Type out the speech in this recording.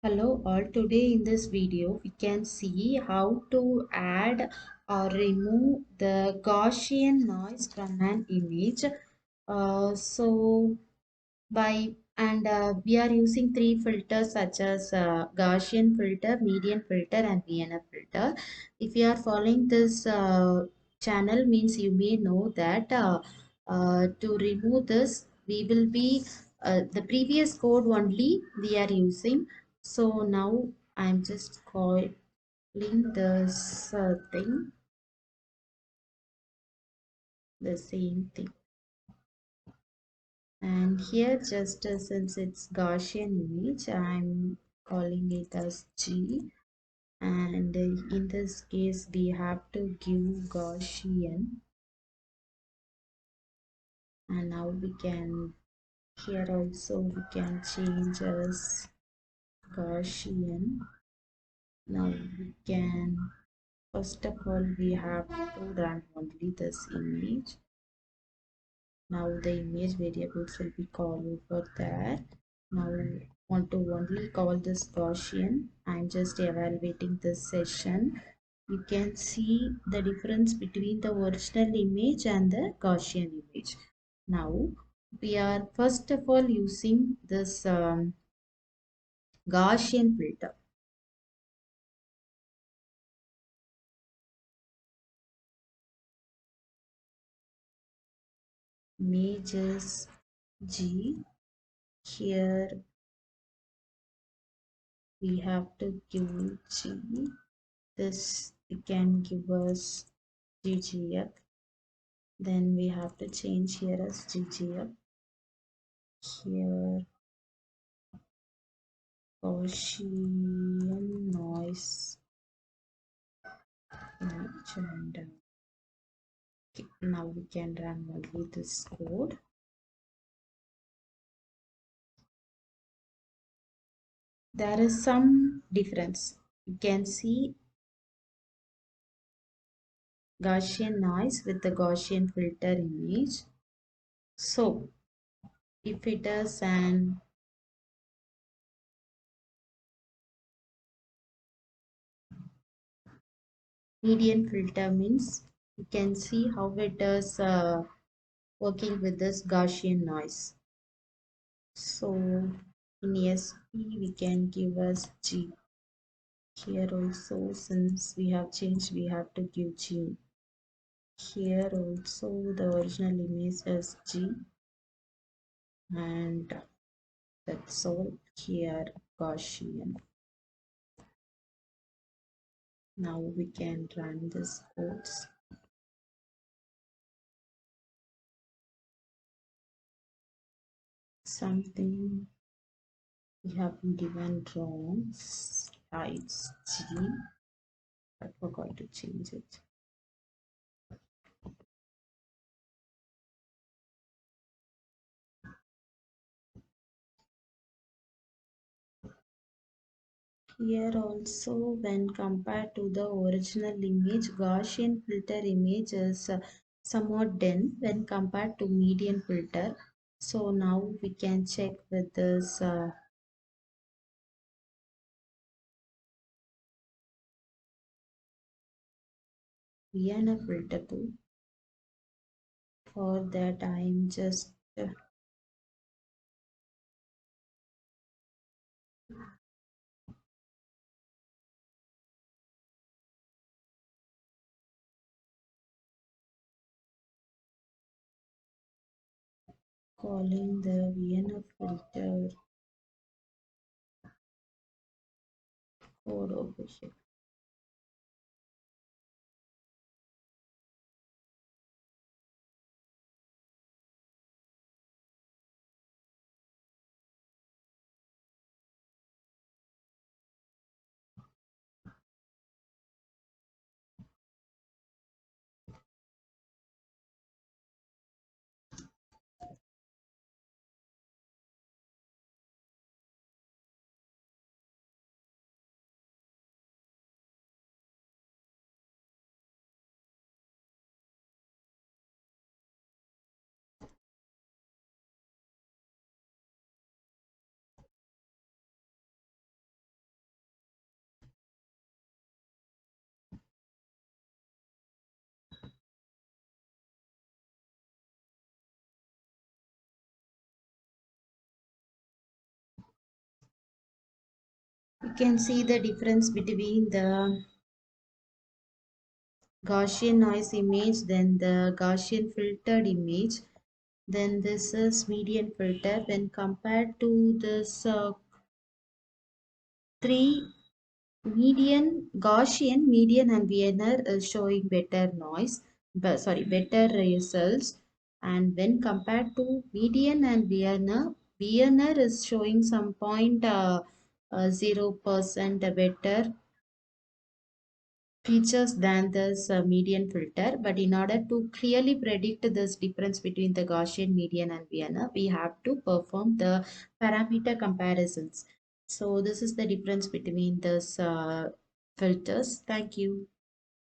Hello all, today in this video we can see how to add or remove the Gaussian noise from an image. So by and we are using three filters such as Gaussian filter, median filter and Vienna filter. If you are following this channel means you may know that to remove this we will be the previous code only we are using. So now I'm just calling this thing the same thing, and here just since it's Gaussian image I'm calling it as G, and in this case we have to give Gaussian, and now we can here also we can change as Gaussian. Now we can first of all we have to run only this image. Now the image variables will be called over there. Now want to only call this Gaussian. I'm just evaluating this session. You can see the difference between the original image and the Gaussian image. Now we are first of all using this Gaussian filter. Image is G. Here we have to give G. This can give us GGF. Then we have to change here as GGF. Here Gaussian noise image, and okay, now we can run only this code. There is some difference. You can see Gaussian noise with the Gaussian filter image. So if it is an median filter means you can see how it is working with this Gaussian noise. So in SP we can give us G. Here also since we have changed we have to give G. Here also the original image is G, and that's all. Here Gaussian. Now we can run this codes. Something we have given wrong. It's G. I forgot to change it. Here also when compared to the original image, Gaussian filter image is somewhat dim when compared to median filter. So now we can check with this Vienna filter too. For that I'm just calling the Vienna filter code over here. You can see the difference between the Gaussian noise image, then the Gaussian filtered image, then this is median filter. When compared to this three median, Gaussian, median and Wiener is showing better noise, but sorry, better results. And when compared to median and Wiener, Wiener is showing some 0% better features than this median filter. But in order to clearly predict this difference between the Gaussian, median and Vienna, we have to perform the parameter comparisons. So this is the difference between these filters. Thank you.